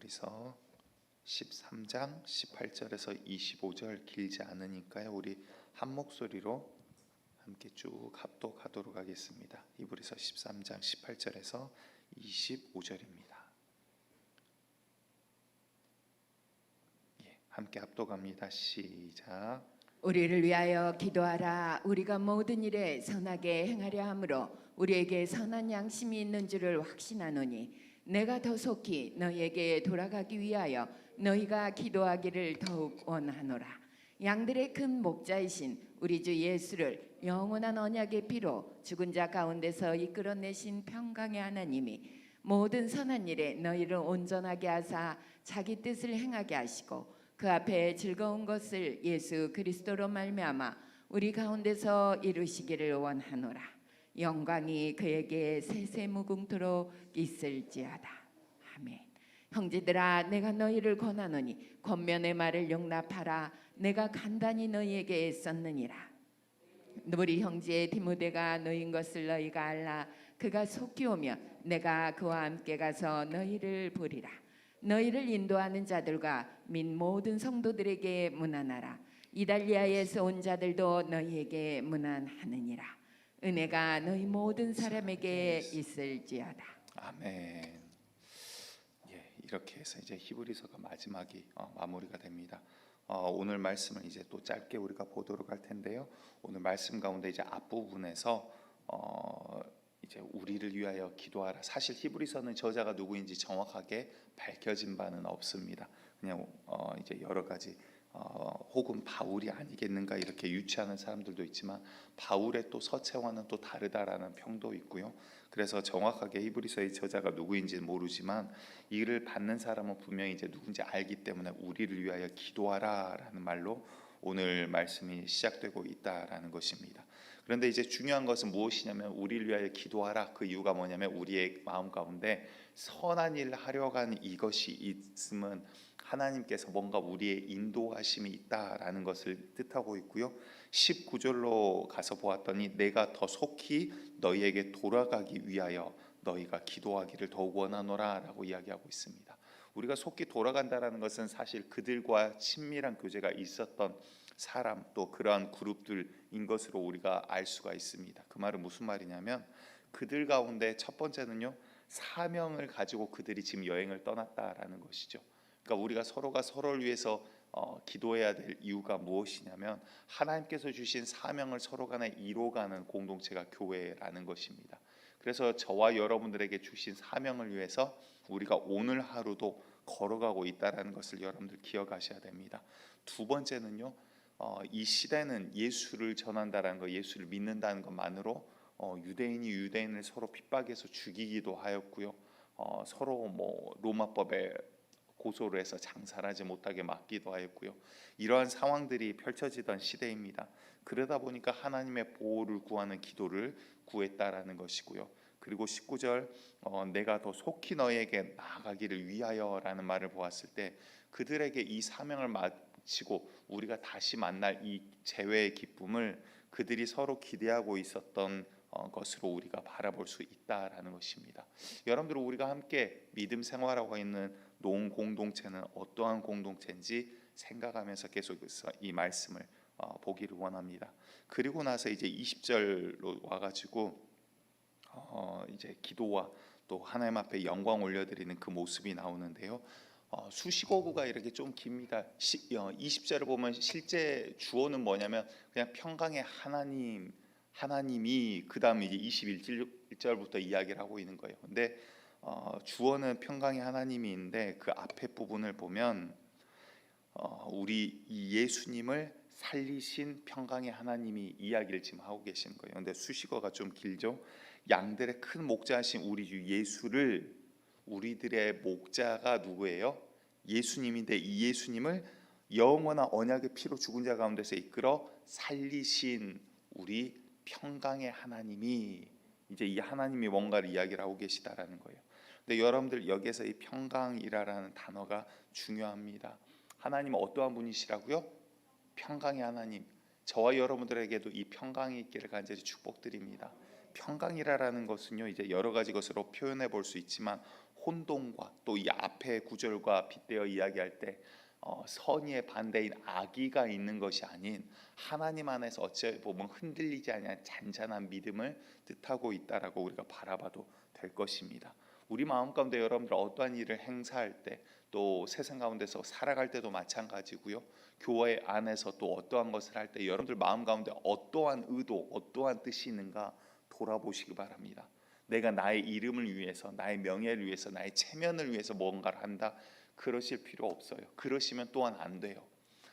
히브리서 13장 18절에서 25절 길지 않으니까요. 우리 한 목소리로 함께 쭉 합독하도록 하겠습니다. 히브리서 13장 18절에서 25절입니다. 함께 합독합니다. 시작. 우리를 위하여 기도하라. 우리가 모든 일에 선하게 행하려 함으로 우리에게 선한 양심이 있는 줄을 확신하노니 내가 더 속히 너희에게 돌아가기 위하여 너희가 기도하기를 더욱 원하노라. 양들의 큰 목자이신 우리 주 예수를 영원한 언약의 피로 죽은 자 가운데서 이끌어내신 평강의 하나님이 모든 선한 일에 너희를 온전하게 하사 자기 뜻을 행하게 하시고 그 앞에 즐거운 것을 예수 그리스도로 말미암아 우리 가운데서 이루시기를 원하노라. 영광이 그에게 세세무궁토록 있을지어다. 아멘. 형제들아, 내가 너희를 권하노니 권면의 말을 용납하라. 내가 간단히 너희에게 썼느니라. 우리 형제 디모데가 너희인 것을 너희가 알라. 그가 속히 오면 내가 그와 함께 가서 너희를 보리라. 너희를 인도하는 자들과 및 모든 성도들에게 문안하라. 이달리아에서 온 자들도 너희에게 문안하느니라. 은혜가 너희 모든 사람에게 있을지어다. 아멘. 이렇게 해서 이제 히브리서가 마지막이 마무리가 됩니다. 오늘 말씀을 이제 또 짧게 우리가 보도록 할 텐데요. 오늘 말씀 가운데 이제 앞부분에서 이제 우리를 위하여 기도하라. 사실 히브리서는 저자가 누구인지 정확하게 밝혀진 바는 없습니다. 그냥 이제 여러 가지 혹은 바울이 아니겠는가 이렇게 유추하는 사람들도 있지만 바울의 또 서체와는 또 다르다라는 평도 있고요. 그래서 정확하게 히브리서의 저자가 누구인지는 모르지만 이를 받는 사람은 분명히 이제 누군지 알기 때문에 우리를 위하여 기도하라라는 말로 오늘 말씀이 시작되고 있다라는 것입니다. 그런데 이제 중요한 것은 무엇이냐면 우리를 위하여 기도하라. 그 이유가 뭐냐면 우리의 마음 가운데 선한 일을 하려고 하는 이것이 있음은 하나님께서 뭔가 우리의 인도하심이 있다라는 것을 뜻하고 있고요. 19절로 가서 보았더니 내가 더 속히 너희에게 돌아가기 위하여 너희가 기도하기를 더욱 원하노라 라고 이야기하고 있습니다. 우리가 속히 돌아간다라는 것은 사실 그들과 친밀한 교제가 있었던 사람 또 그러한 그룹들인 것으로 우리가 알 수가 있습니다. 그 말은 무슨 말이냐면 그들 가운데 첫 번째는요, 사명을 가지고 그들이 지금 여행을 떠났다라는 것이죠. 그러니까 우리가 서로가 서로를 위해서 기도해야 될 이유가 무엇이냐면 하나님께서 주신 사명을 서로 간에 이뤄가는 공동체가 교회라는 것입니다. 그래서 저와 여러분들에게 주신 사명을 위해서 우리가 오늘 하루도 걸어가고 있다는 것을 여러분들 기억하셔야 됩니다. 두 번째는요, 이 시대는 예수를 전한다는 것, 예수를 믿는다는 것만으로 유대인이 유대인을 서로 핍박해서 죽이기도 하였고요. 서로 로마법에 고소를 해서 장사를 하지 못하게 막기도 하였고요. 이러한 상황들이 펼쳐지던 시대입니다. 그러다 보니까 하나님의 보호를 구하는 기도를 구했다라는 것이고요. 그리고 19절 내가 더 속히 너희에게 나아가기를 위하여라는 말을 보았을 때 그들에게 이 사명을 마치고 우리가 다시 만날 이 재회의 기쁨을 그들이 서로 기대하고 있었던 것으로 우리가 바라볼 수 있다라는 것입니다. 여러분들 우리가 함께 믿음 생활하고 있는 농 공동체는 어떠한 공동체인지 생각하면서 계속해서 이 말씀을 보기를 원합니다. 그리고 나서 이제 20절로 와가지고 이제 기도와 또 하나님 앞에 영광 올려드리는 그 모습이 나오는데요. 수식어구가 이렇게 좀 깁니다. 20절을 보면 실제 주어는 뭐냐면 그냥 평강의 하나님이 그 다음에 이제 21절부터 이야기를 하고 있는 거예요. 근데 주어는 평강의 하나님인데 그 앞에 부분을 보면 우리 이 예수님을 살리신 평강의 하나님이 이야기를 지금 하고 계시는 거예요. 근데 수식어가 좀 길죠. 양들의 큰 목자하신 우리 주 예수를, 우리들의 목자가 누구예요? 예수님인데 이 예수님을 영원한 언약의 피로 죽은 자 가운데서 이끌어 살리신 우리 평강의 하나님이 이제 이 하나님이 뭔가를 이야기를 하고 계시다라는 거예요. 근데 여러분들 여기에서 이 평강이라는 단어가 중요합니다. 하나님은 어떠한 분이시라고요? 평강의 하나님. 저와 여러분들에게도 이 평강이 있기를 간절히 축복드립니다. 평강이라는 것은요, 이제 여러 가지 것으로 표현해 볼 수 있지만 혼돈과 또 이 앞에 구절과 빗대어 이야기할 때 선의의 반대인 악의가 있는 것이 아닌 하나님 안에서 어찌 보면 흔들리지 않는 잔잔한 믿음을 뜻하고 있다라고 우리가 바라봐도 될 것입니다. 우리 마음 가운데 여러분들 어떠한 일을 행사할 때 또 세상 가운데서 살아갈 때도 마찬가지고요. 교회 안에서 또 어떠한 것을 할 때 여러분들 마음 가운데 어떠한 의도, 어떠한 뜻이 있는가 돌아보시기 바랍니다. 내가 나의 이름을 위해서, 나의 명예를 위해서, 나의 체면을 위해서 뭔가를 한다. 그러실 필요 없어요. 그러시면 또한 안 돼요.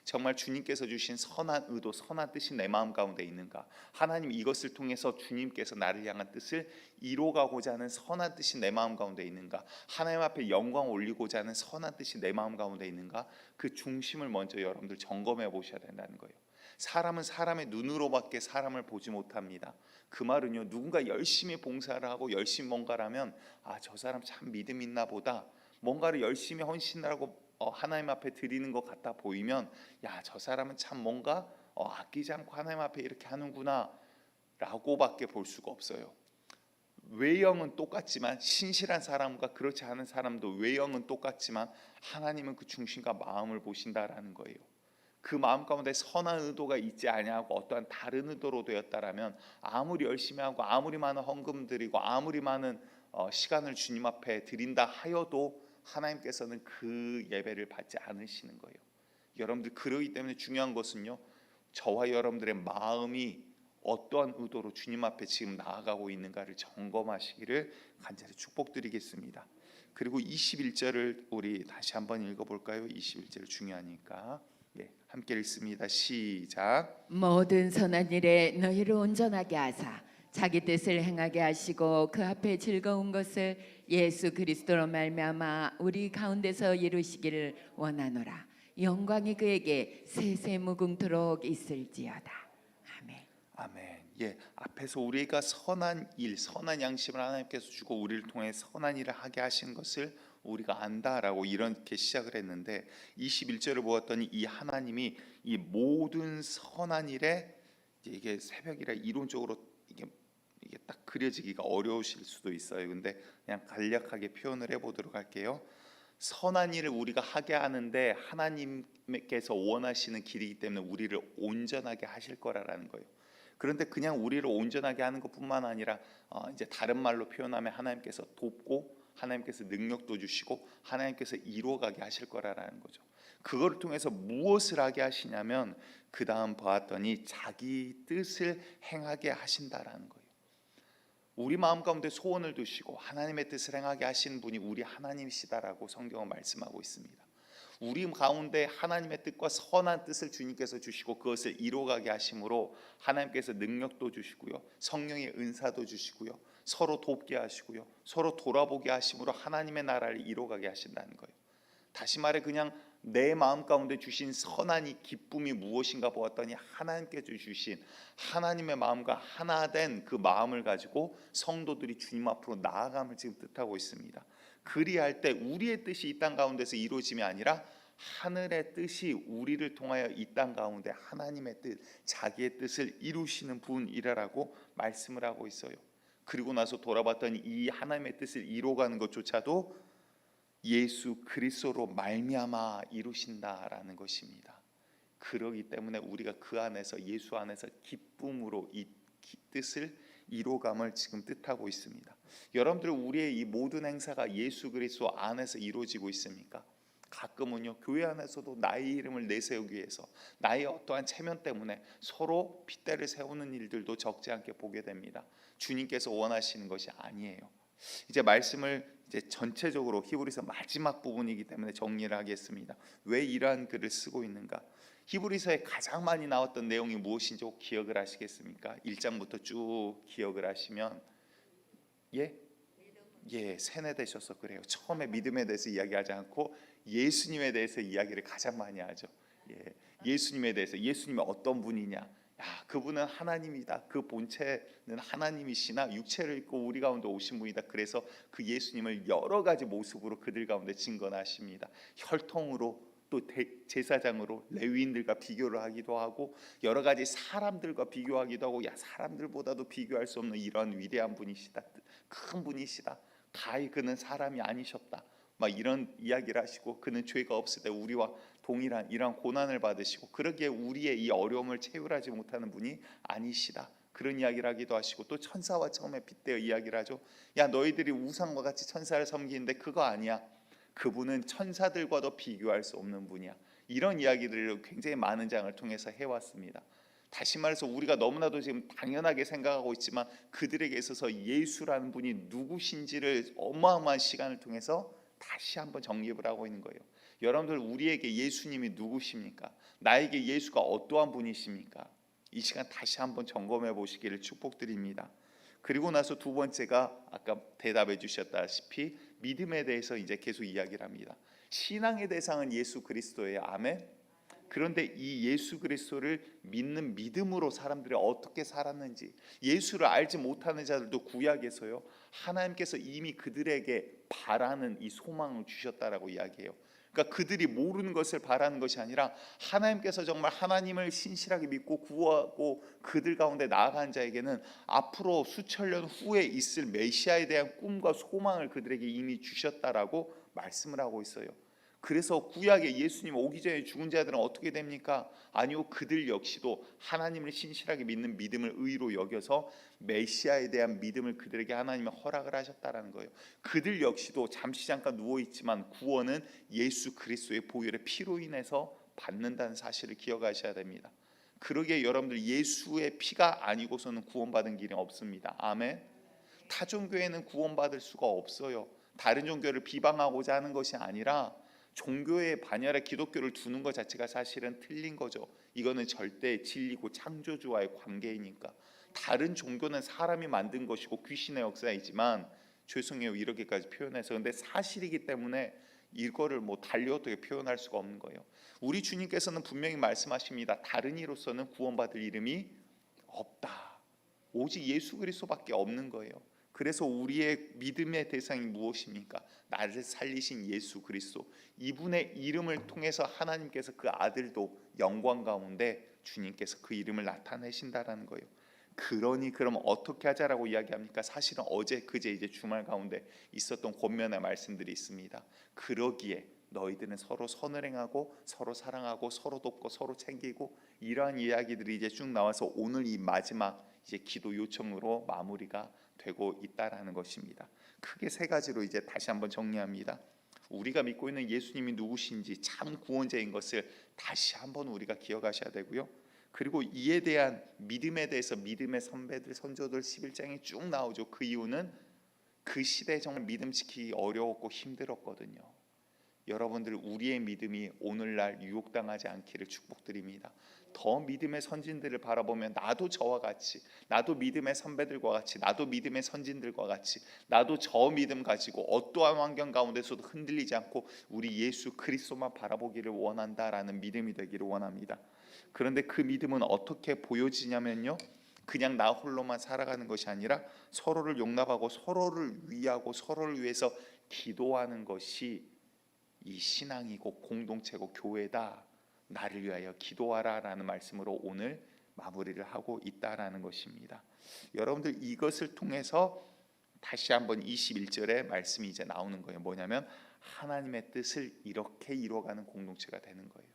정말 주님께서 주신 선한 의도, 선한 뜻이 내 마음 가운데 있는가? 하나님 이것을 통해서 주님께서 나를 향한 뜻을 이루어가고자 하는 선한 뜻이 내 마음 가운데 있는가? 하나님 앞에 영광 올리고자 하는 선한 뜻이 내 마음 가운데 있는가? 그 중심을 먼저 여러분들 점검해 보셔야 된다는 거예요. 사람은 사람의 눈으로밖에 사람을 보지 못합니다. 그 말은요, 누군가 열심히 봉사를 하고 열심히 뭔가를 하면 저 사람 참 믿음 있나 보다, 뭔가를 열심히 헌신하고 하나님 앞에 드리는 것 같아 보이면 저 사람은 참 뭔가 아끼지 않고 하나님 앞에 이렇게 하는구나 라고밖에 볼 수가 없어요. 외형은 똑같지만 신실한 사람과 그렇지 않은 사람도 외형은 똑같지만 하나님은 그 중심과 마음을 보신다라는 거예요. 그 마음 가운데 선한 의도가 있지 아니하고 어떠한 다른 의도로 되었다라면 아무리 열심히 하고 아무리 많은 헌금 드리고 아무리 많은 시간을 주님 앞에 드린다 하여도 하나님께서는 그 예배를 받지 않으시는 거예요. 여러분들 그러기 때문에 중요한 것은요, 저와 여러분들의 마음이 어떠한 의도로 주님 앞에 지금 나아가고 있는가를 점검하시기를 간절히 축복드리겠습니다. 그리고 21절을 우리 다시 한번 읽어볼까요? 21절 중요하니까 함께 읽습니다. 시작. 모든 선한 일에 너희를 온전하게 하사 자기 뜻을 행하게 하시고 그 앞에 즐거운 것을 예수 그리스도로 말미암아 우리 가운데서 이루시기를 원하노라. 영광이 그에게 세세무궁토록 있을지어다. 아멘. 아멘. 앞에서 우리가 선한 일, 선한 양심을 하나님께서 주고 우리를 통해 선한 일을 하게 하신 것을 우리가 안다라고 이렇게 시작을 했는데 21절을 보았더니 이 하나님이 이 모든 선한 일에 이게 새벽이라 이론적으로 이게 딱 그려지기가 어려우실 수도 있어요. 근데 그냥 간략하게 표현을 해보도록 할게요. 선한 일을 우리가 하게 하는데 하나님께서 원하시는 길이기 때문에 우리를 온전하게 하실 거라는 거예요. 그런데 그냥 우리를 온전하게 하는 것뿐만 아니라 이제 다른 말로 표현하면 하나님께서 돕고 하나님께서 능력도 주시고 하나님께서 이루어가게 하실 거라는 거죠. 그걸 통해서 무엇을 하게 하시냐면 그 다음 보았더니 자기 뜻을 행하게 하신다라는 거예요. 우리 마음 가운데 소원을 두시고 하나님의 뜻을 행하게 하신 분이 우리 하나님이시다라고 성경은 말씀하고 있습니다. 우리 가운데 하나님의 뜻과 선한 뜻을 주님께서 주시고 그것을 이루어가게 하심으로 하나님께서 능력도 주시고요, 성령의 은사도 주시고요, 서로 돕게 하시고요, 서로 돌아보게 하심으로 하나님의 나라를 이루어가게 하신다는 거예요. 다시 말해 그냥 내 마음 가운데 주신 선한 이 기쁨이 무엇인가 보았더니 하나님께서 주신 하나님의 마음과 하나 된 그 마음을 가지고 성도들이 주님 앞으로 나아감을 지금 뜻하고 있습니다. 그리할 때 우리의 뜻이 이 땅 가운데서 이루어짐이 아니라 하늘의 뜻이 우리를 통하여 이 땅 가운데 하나님의 뜻, 자기의 뜻을 이루시는 분이라고 말씀을 하고 있어요. 그리고 나서 돌아봤더니 이 하나님의 뜻을 이루어가는 것조차도 예수 그리스도로 말미암아 이루신다라는 것입니다. 그러기 때문에 우리가 그 안에서 예수 안에서 기쁨으로 이 뜻을 이루어감을 지금 뜻하고 있습니다. 여러분들 우리의 이 모든 행사가 예수 그리스도 안에서 이루어지고 있습니까? 가끔은요 교회 안에서도 나의 이름을 내세우기 위해서 나의 어떠한 체면 때문에 서로 핏대를 세우는 일들도 적지 않게 보게 됩니다. 주님께서 원하시는 것이 아니에요. 이제 말씀을 이제 전체적으로 히브리서 마지막 부분이기 때문에 정리를 하겠습니다. 왜 이러한 글을 쓰고 있는가? 히브리서에 가장 많이 나왔던 내용이 무엇인지 혹 기억을 하시겠습니까? 1장부터 쭉 기억을 하시면 세뇌되셔서 그래요. 처음에 믿음에 대해서 이야기하지 않고 예수님에 대해서 이야기를 가장 많이 하죠. 예수님에 대해서, 예수님이 어떤 분이냐, 그분은 하나님이다, 그 본체는 하나님이시나 육체를 입고 우리 가운데 오신 분이다. 그래서 그 예수님을 여러 가지 모습으로 그들 가운데 증거하십니다. 혈통으로, 또 제사장으로 레위인들과 비교를 하기도 하고 여러 가지 사람들과 비교하기도 하고 사람들보다도 비교할 수 없는 이런 위대한 분이시다, 큰 분이시다, 가히 그는 사람이 아니셨다. 막 이런 이야기를 하시고 그는 죄가 없을 때 우리와 동일한 이러한 고난을 받으시고 그러기에 우리의 이 어려움을 채울하지 못하는 분이 아니시다. 그런 이야기를 하기도 하시고 또 천사와 처음에 빗대어 이야기를 하죠. 야 너희들이 우상과 같이 천사를 섬기는데 그거 아니야. 그분은 천사들과도 비교할 수 없는 분이야. 이런 이야기들을 굉장히 많은 장을 통해서 해왔습니다. 다시 말해서 우리가 너무나도 지금 당연하게 생각하고 있지만 그들에게 있어서 예수라는 분이 누구신지를 어마어마한 시간을 통해서 다시 한번 정립을 하고 있는 거예요. 여러분들 우리에게 예수님이 누구십니까? 나에게 예수가 어떠한 분이십니까? 이 시간 다시 한번 점검해 보시기를 축복드립니다. 그리고 나서 두 번째가 아까 대답해 주셨다시피 믿음에 대해서 이제 계속 이야기를 합니다. 신앙의 대상은 예수 그리스도예요. 아멘. 그런데 이 예수 그리스도를 믿는 믿음으로 사람들이 어떻게 살았는지, 예수를 알지 못하는 자들도 구약에서요 하나님께서 이미 그들에게 바라는 이 소망을 주셨다라고 이야기해요. 그러니까 그들이 모르는 것을 바라는 것이 아니라 하나님께서 정말 하나님을 신실하게 믿고 구하고 그들 가운데 나아간 자에게는 앞으로 수천 년 후에 있을 메시아에 대한 꿈과 소망을 그들에게 이미 주셨다라고 말씀을 하고 있어요. 그래서 구약에 예수님 오기 전에 죽은 자들은 어떻게 됩니까? 아니요, 그들 역시도 하나님을 신실하게 믿는 믿음을 의로 여겨서 메시아에 대한 믿음을 그들에게 하나님이 허락을 하셨다라는 거예요. 그들 역시도 잠시 잠깐 누워 있지만 구원은 예수 그리스도의 보혈의 피로 인해서 받는다는 사실을 기억하셔야 됩니다. 그러기에 여러분들 예수의 피가 아니고서는 구원받은 길이 없습니다. 아멘. 타 종교에는 구원받을 수가 없어요. 다른 종교를 비방하고자 하는 것이 아니라 종교의 반열에 기독교를 두는 것 자체가 사실은 틀린 거죠. 이거는 절대 진리고 창조주와의 관계이니까. 다른 종교는 사람이 만든 것이고 귀신의 역사이지만 죄송해요 이렇게까지 표현해서, 근데 사실이기 때문에 이거를 뭐 달리 어떻게 표현할 수가 없는 거예요. 우리 주님께서는 분명히 말씀하십니다. 다른 이로서는 구원받을 이름이 없다. 오직 예수 그리스도밖에 없는 거예요. 그래서 우리의 믿음의 대상이 무엇입니까? 나를 살리신 예수 그리스도. 이분의 이름을 통해서 하나님께서 그 아들도 영광 가운데 주님께서 그 이름을 나타내신다라는 거예요. 그러니 그럼 어떻게 하자라고 이야기합니까? 사실은 어제 그제 이제 주말 가운데 있었던 권면의 말씀들이 있습니다. 그러기에 너희들은 서로 선을 행하고 서로 사랑하고 서로 돕고 서로 챙기고, 이러한 이야기들이 이제 쭉 나와서 오늘 이 마지막 이제 기도 요청으로 마무리가 되고 있다라는 것입니다. 크게 세 가지로 이제 다시 한번 정리합니다. 우리가 믿고 있는 예수님이 누구신지 참 구원자인 것을 다시 한번 우리가 기억하셔야 되고요. 그리고 이에 대한 믿음에 대해서 믿음의 선배들 선조들 11장이 쭉 나오죠. 그 이유는 그 시대에 정말 믿음 지키기 어려웠고 힘들었거든요. 여러분들 우리의 믿음이 오늘날 유혹당하지 않기를 축복드립니다. 더 믿음의 선진들을 바라보면 나도 저와 같이, 나도 믿음의 선배들과 같이, 나도 믿음의 선진들과 같이, 나도 저 믿음 가지고 어떠한 환경 가운데서도 흔들리지 않고 우리 예수 그리스도만 바라보기를 원한다라는 믿음이 되기를 원합니다. 그런데 그 믿음은 어떻게 보여지냐면요, 그냥 나 홀로만 살아가는 것이 아니라 서로를 용납하고 서로를 위하고 서로를 위해서 기도하는 것이 이 신앙이고 공동체고 교회다. 나를 위하여 기도하라 라는 말씀으로 오늘 마무리를 하고 있다라는 것입니다. 여러분들 이것을 통해서 다시 한번 21절의 말씀이 이제 나오는 거예요. 뭐냐면 하나님의 뜻을 이렇게 이루어가는 공동체가 되는 거예요.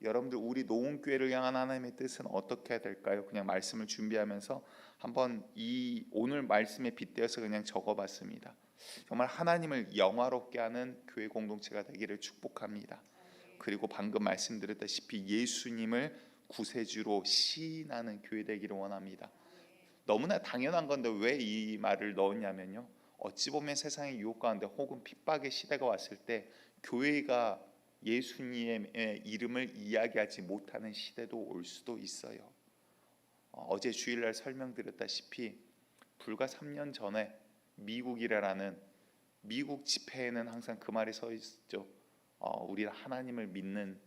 여러분들 우리 노은교회를 향한 하나님의 뜻은 어떻게 해야 될까요? 그냥 말씀을 준비하면서 한번 이 오늘 말씀에 빗대어서 그냥 적어봤습니다. 정말 하나님을 영화롭게 하는 교회 공동체가 되기를 축복합니다. 그리고 방금 말씀드렸다시피 예수님을 구세주로 시인하는 교회 되기를 원합니다. 너무나 당연한 건데 왜 이 말을 넣었냐면요, 어찌 보면 세상의 유혹 가운데 혹은 핍박의 시대가 왔을 때 교회가 예수님의 이름을 이야기하지 못하는 시대도 올 수도 있어요. 어제 주일날 설명드렸다시피 불과 3년 전에 미국이라는 미국 집회에는 항상 그 말이 서 있죠. 우리는 하나님을 믿는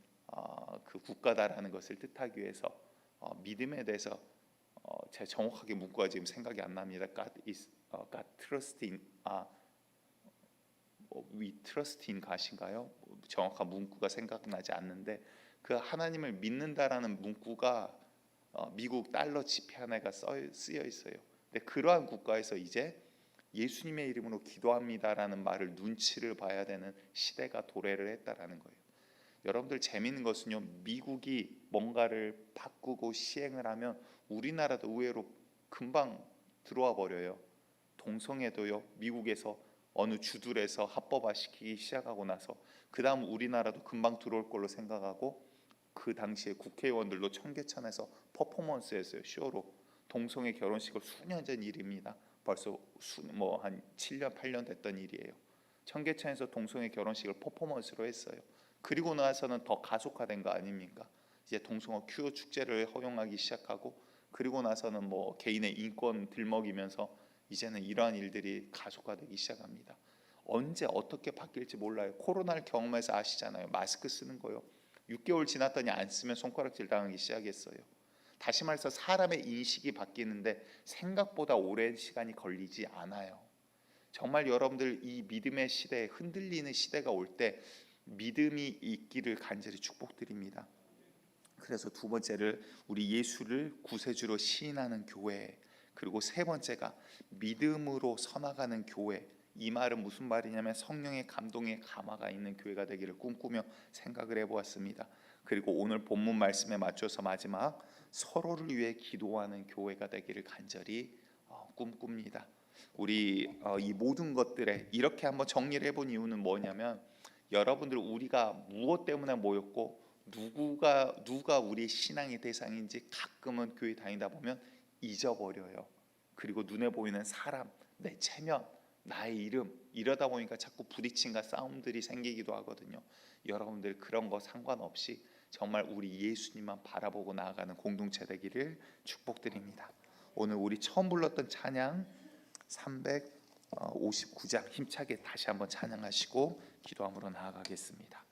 그 국가다라는 것을 뜻하기 위해서 믿음에 대해서 제가 정확하게 문구가 지금 생각이 안 납니다. God trust in we trust in God인가요? 정확한 문구가 생각나지 않는데 그 하나님을 믿는다라는 문구가 미국 달러 지폐 하나가 쓰여 있어요. 근데 그러한 국가에서 이제 예수님의 이름으로 기도합니다라는 말을 눈치를 봐야 되는 시대가 도래를 했다라는 거예요. 여러분들 재미있는 것은요, 미국이 뭔가를 바꾸고 시행을 하면 우리나라도 의외로 금방 들어와 버려요. 동성애도요, 미국에서 어느 주들에서 합법화시키기 시작하고 나서 그 다음 우리나라도 금방 들어올 걸로 생각하고, 그 당시에 국회의원들도 청계천에서 퍼포먼스 했어요. 쇼로. 동성애 결혼식을 수년 전 일입니다. 벌써 한 7년 8년 됐던 일이에요. 청계천에서 동성애 결혼식을 퍼포먼스로 했어요. 그리고 나서는 더 가속화된 거 아닙니까? 이제 동성애 큐어 축제를 허용하기 시작하고, 그리고 나서는 뭐 개인의 인권 들먹이면서 이제는 이러한 일들이 가속화되기 시작합니다. 언제 어떻게 바뀔지 몰라요. 코로나를 경험해서 아시잖아요. 마스크 쓰는 거요, 6개월 지났더니 안 쓰면 손가락질 당하기 시작했어요. 다시 말해서 사람의 인식이 바뀌는데 생각보다 오랜 시간이 걸리지 않아요. 정말 여러분들 이 믿음의 시대에 흔들리는 시대가 올 때 믿음이 있기를 간절히 축복드립니다. 그래서 두 번째를 우리 예수를 구세주로 시인하는 교회, 그리고 세 번째가 믿음으로 서나가는 교회. 이 말은 무슨 말이냐면 성령의 감동의 감화가 있는 교회가 되기를 꿈꾸며 생각을 해보았습니다. 그리고 오늘 본문 말씀에 맞춰서 마지막 서로를 위해 기도하는 교회가 되기를 간절히 꿈꿉니다. 우리 이 모든 것들에 이렇게 한번 정리를 해본 이유는 뭐냐면, 여러분들 우리가 무엇 때문에 모였고 누가 우리의 신앙의 대상인지 가끔은 교회 다니다 보면 잊어버려요. 그리고 눈에 보이는 사람, 내 체면, 나의 이름, 이러다 보니까 자꾸 부딪힘과 싸움들이 생기기도 하거든요. 여러분들 그런 거 상관없이 정말 우리 예수님만 바라보고 나아가는 공동체 되기를 축복드립니다. 오늘 우리 처음 불렀던 찬양 359장 힘차게 다시 한번 찬양하시고 기도함으로 나아가겠습니다.